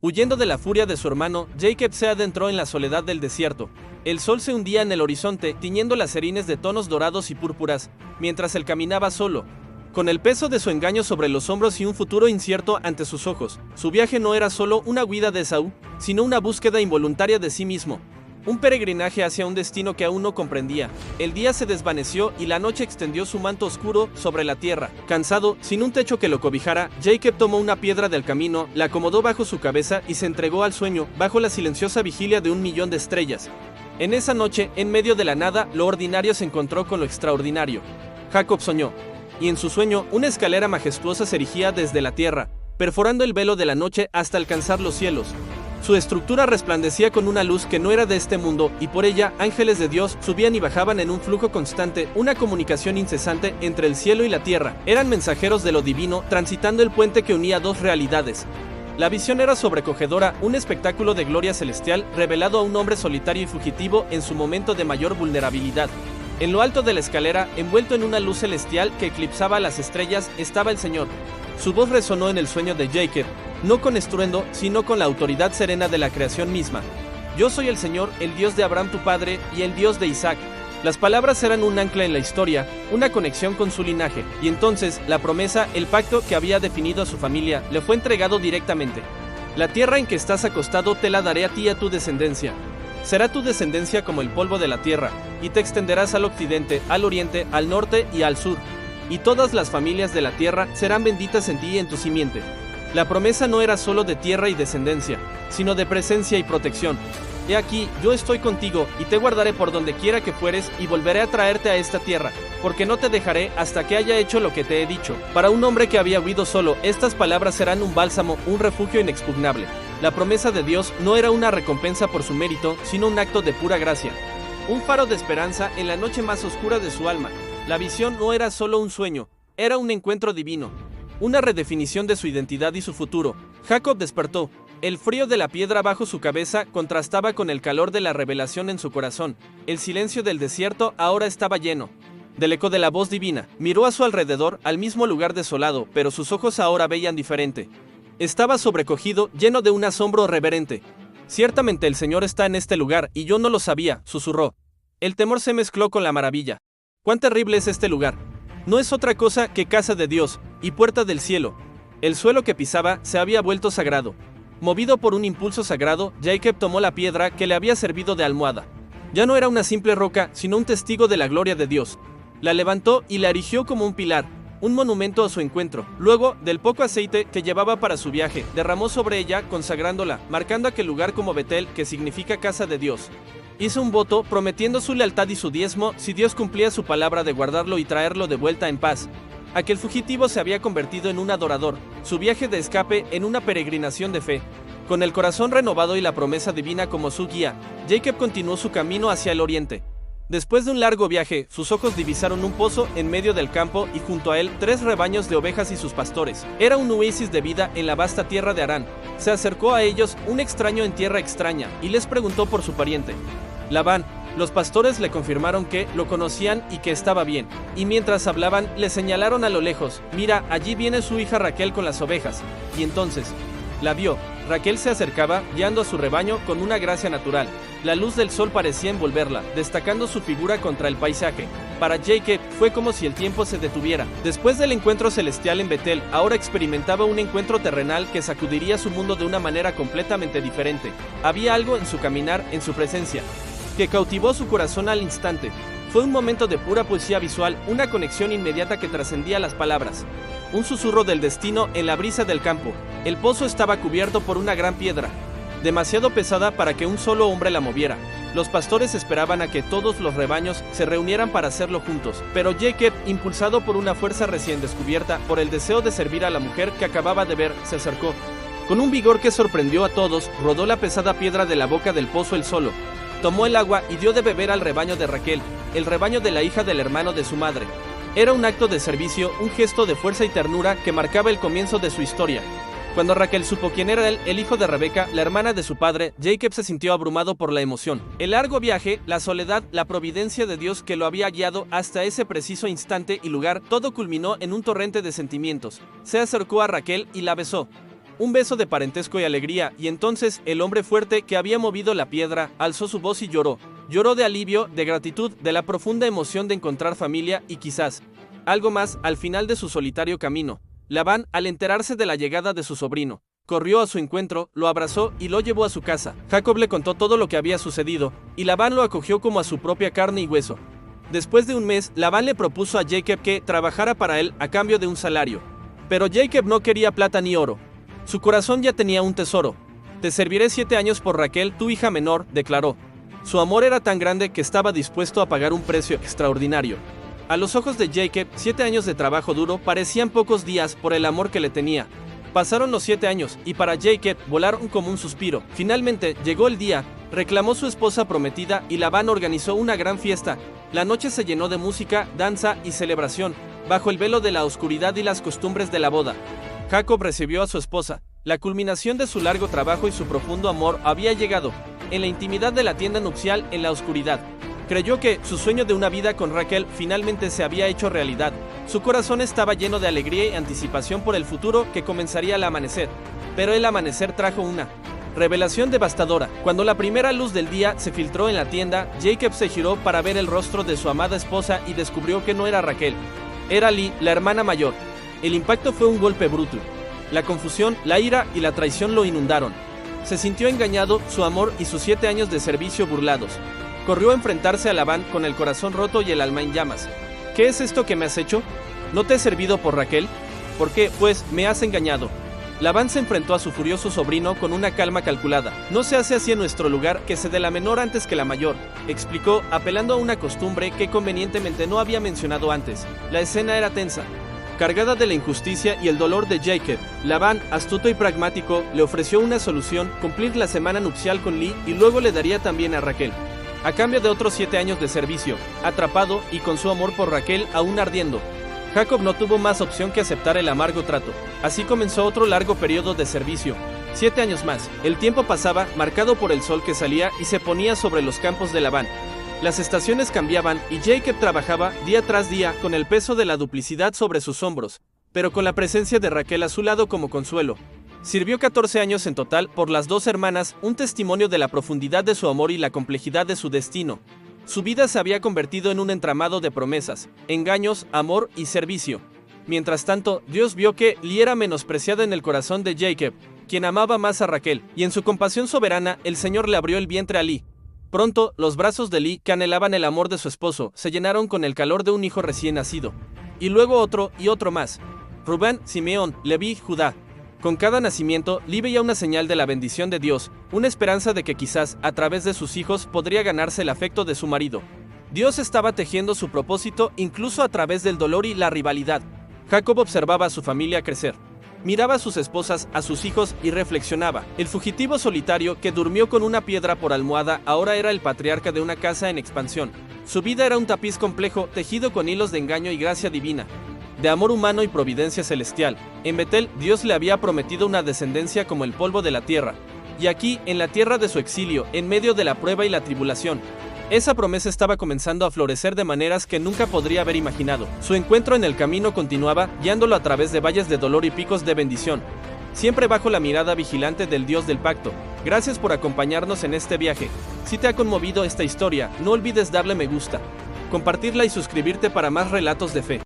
Huyendo de la furia de su hermano, Jacob se adentró en la soledad del desierto. El sol se hundía en el horizonte, tiñendo las serines de tonos dorados y púrpuras, mientras él caminaba solo, con el peso de su engaño sobre los hombros y un futuro incierto ante sus ojos. Su viaje no era solo una huida de Esaú, sino una búsqueda involuntaria de sí mismo. Un peregrinaje hacia un destino que aún no comprendía. El día se desvaneció y la noche extendió su manto oscuro sobre la tierra. Cansado, sin un techo que lo cobijara, Jacob tomó una piedra del camino, la acomodó bajo su cabeza y se entregó al sueño, bajo la silenciosa vigilia de 1.000.000 de estrellas. En esa noche, en medio de la nada, lo ordinario se encontró con lo extraordinario. Jacob soñó. Y en su sueño, una escalera majestuosa se erigía desde la tierra, perforando el velo de la noche hasta alcanzar los cielos. Su estructura resplandecía con una luz que no era de este mundo, y por ella ángeles de Dios subían y bajaban en un flujo constante, una comunicación incesante entre el cielo y la tierra. Eran mensajeros de lo divino, transitando el puente que unía dos realidades. La visión era sobrecogedora, un espectáculo de gloria celestial revelado a un hombre solitario y fugitivo en su momento de mayor vulnerabilidad. En lo alto de la escalera, envuelto en una luz celestial que eclipsaba las estrellas, estaba el Señor. Su voz resonó en el sueño de Jacob, no con estruendo, sino con la autoridad serena de la creación misma. Yo soy el Señor, el Dios de Abraham tu padre, y el Dios de Isaac. Las palabras eran un ancla en la historia, una conexión con su linaje, y entonces la promesa, el pacto que había definido a su familia, le fue entregado directamente. La tierra en que estás acostado te la daré a ti y a tu descendencia. Será tu descendencia como el polvo de la tierra, y te extenderás al occidente, al oriente, al norte y al sur. Y todas las familias de la tierra serán benditas en ti y en tu simiente. La promesa no era solo de tierra y descendencia, sino de presencia y protección. He aquí, yo estoy contigo, y te guardaré por donde quiera que fueres, y volveré a traerte a esta tierra, porque no te dejaré hasta que haya hecho lo que te he dicho. Para un hombre que había huido solo, estas palabras serán un bálsamo, un refugio inexpugnable. La promesa de Dios no era una recompensa por su mérito, sino un acto de pura gracia. Un faro de esperanza en la noche más oscura de su alma. La visión no era solo un sueño, era un encuentro divino. Una redefinición de su identidad y su futuro. Jacob despertó. El frío de la piedra bajo su cabeza contrastaba con el calor de la revelación en su corazón. El silencio del desierto ahora estaba lleno del eco de la voz divina. Miró a su alrededor, al mismo lugar desolado, pero sus ojos ahora veían diferente. Estaba sobrecogido, lleno de un asombro reverente. Ciertamente el Señor está en este lugar, y yo no lo sabía, susurró. El temor se mezcló con la maravilla. ¡Cuán terrible es este lugar! No es otra cosa que casa de Dios, y puerta del cielo. El suelo que pisaba se había vuelto sagrado. Movido por un impulso sagrado, Jacob tomó la piedra que le había servido de almohada. Ya no era una simple roca, sino un testigo de la gloria de Dios. La levantó y la erigió como un pilar, un monumento a su encuentro. Luego, del poco aceite que llevaba para su viaje, derramó sobre ella, consagrándola, marcando aquel lugar como Betel, que significa casa de Dios. Hizo un voto, prometiendo su lealtad y su diezmo si Dios cumplía su palabra de guardarlo y traerlo de vuelta en paz. Aquel fugitivo se había convertido en un adorador, su viaje de escape en una peregrinación de fe. Con el corazón renovado y la promesa divina como su guía, Jacob continuó su camino hacia el oriente. Después de un largo viaje, sus ojos divisaron un pozo en medio del campo y junto a él 3 rebaños de ovejas y sus pastores. Era un oasis de vida en la vasta tierra de Harán. Se acercó a ellos un extraño en tierra extraña y les preguntó por su pariente, Labán. Los pastores le confirmaron que lo conocían y que estaba bien. Y mientras hablaban, le señalaron a lo lejos, mira, allí viene su hija Raquel con las ovejas. Y entonces, la vio. Raquel se acercaba, guiando a su rebaño con una gracia natural. La luz del sol parecía envolverla, destacando su figura contra el paisaje. Para Jacob, fue como si el tiempo se detuviera. Después del encuentro celestial en Betel, ahora experimentaba un encuentro terrenal que sacudiría su mundo de una manera completamente diferente. Había algo en su caminar, en su presencia, que cautivó su corazón al instante. Fue un momento de pura poesía visual, una conexión inmediata que trascendía las palabras. Un susurro del destino en la brisa del campo. El pozo estaba cubierto por una gran piedra, demasiado pesada para que un solo hombre la moviera. Los pastores esperaban a que todos los rebaños se reunieran para hacerlo juntos, pero Jacob, impulsado por una fuerza recién descubierta, por el deseo de servir a la mujer que acababa de ver, se acercó. Con un vigor que sorprendió a todos, rodó la pesada piedra de la boca del pozo él solo. Tomó el agua y dio de beber al rebaño de Raquel, el rebaño de la hija del hermano de su madre. Era un acto de servicio, un gesto de fuerza y ternura que marcaba el comienzo de su historia. Cuando Raquel supo quién era él, el hijo de Rebeca, la hermana de su padre, Jacob se sintió abrumado por la emoción. El largo viaje, la soledad, la providencia de Dios que lo había guiado hasta ese preciso instante y lugar, todo culminó en un torrente de sentimientos. Se acercó a Raquel y la besó. un beso de parentesco y alegría, y entonces el hombre fuerte que había movido la piedra alzó su voz y lloró. Lloró de alivio, de gratitud, de la profunda emoción de encontrar familia y quizás algo más al final de su solitario camino. Labán, al enterarse de la llegada de su sobrino, corrió a su encuentro, lo abrazó y lo llevó a su casa. Jacob le contó todo lo que había sucedido, y Labán lo acogió como a su propia carne y hueso. Después de un mes, Labán le propuso a Jacob que trabajara para él a cambio de un salario. Pero Jacob no quería plata ni oro. Su corazón ya tenía un tesoro. «Te serviré 7 años por Raquel, tu hija menor», declaró. Su amor era tan grande que estaba dispuesto a pagar un precio extraordinario. A los ojos de Jacob, 7 años de trabajo duro parecían pocos días por el amor que le tenía. Pasaron los 7 años, y para Jacob volaron como un suspiro. Finalmente, llegó el día, reclamó su esposa prometida y Labán organizó una gran fiesta. La noche se llenó de música, danza y celebración, bajo el velo de la oscuridad y las costumbres de la boda. Jacob recibió a su esposa. La culminación de su largo trabajo y su profundo amor había llegado. En la intimidad de la tienda nupcial, en la oscuridad, creyó que su sueño de una vida con Raquel finalmente se había hecho realidad. Su corazón estaba lleno de alegría y anticipación por el futuro que comenzaría al amanecer. Pero el amanecer trajo una revelación devastadora. Cuando la primera luz del día se filtró en la tienda, Jacob se giró para ver el rostro de su amada esposa y descubrió que no era Raquel. Era Lee, la hermana mayor. El impacto fue un golpe bruto. La confusión, la ira y la traición lo inundaron. Se sintió engañado, su amor y sus 7 años de servicio burlados. Corrió a enfrentarse a Labán con el corazón roto y el alma en llamas. «¿Qué es esto que me has hecho? ¿No te he servido por Raquel? ¿Por qué, pues, me has engañado?» Labán se enfrentó a su furioso sobrino con una calma calculada. «No se hace así en nuestro lugar que se dé la menor antes que la mayor», explicó, apelando a una costumbre que convenientemente no había mencionado antes. La escena era tensa, cargada de la injusticia y el dolor de Jacob. Labán, astuto y pragmático, le ofreció una solución: cumplir la semana nupcial con Lee y luego le daría también a Raquel, a cambio de otros 7 años de servicio. Atrapado y con su amor por Raquel aún ardiendo, Jacob no tuvo más opción que aceptar el amargo trato. Así comenzó otro largo periodo de servicio. 7 años más. El tiempo pasaba, marcado por el sol que salía y se ponía sobre los campos de Labán. Las estaciones cambiaban y Jacob trabajaba día tras día con el peso de la duplicidad sobre sus hombros, pero con la presencia de Raquel a su lado como consuelo. Sirvió 14 años en total por las 2 hermanas, un testimonio de la profundidad de su amor y la complejidad de su destino. Su vida se había convertido en un entramado de promesas, engaños, amor y servicio. Mientras tanto, Dios vio que Lee era menospreciada en el corazón de Jacob, quien amaba más a Raquel, y en su compasión soberana, el Señor le abrió el vientre a Lee. Pronto, los brazos de Lee, que anhelaban el amor de su esposo, se llenaron con el calor de un hijo recién nacido. Y luego otro y otro más. Rubén, Simeón, Leví, Judá. Con cada nacimiento, Lee veía una señal de la bendición de Dios, una esperanza de que quizás, a través de sus hijos, podría ganarse el afecto de su marido. Dios estaba tejiendo su propósito incluso a través del dolor y la rivalidad. Jacob observaba a su familia crecer. Miraba a sus esposas, a sus hijos y reflexionaba. El fugitivo solitario que durmió con una piedra por almohada ahora era el patriarca de una casa en expansión. Su vida era un tapiz complejo tejido con hilos de engaño y gracia divina, de amor humano y providencia celestial. En Betel, Dios le había prometido una descendencia como el polvo de la tierra. Y aquí, en la tierra de su exilio, en medio de la prueba y la tribulación, esa promesa estaba comenzando a florecer de maneras que nunca podría haber imaginado. Su encuentro en el camino continuaba, guiándolo a través de valles de dolor y picos de bendición, siempre bajo la mirada vigilante del Dios del pacto. Gracias por acompañarnos en este viaje. Si te ha conmovido esta historia, no olvides darle me gusta, compartirla y suscribirte para más relatos de fe.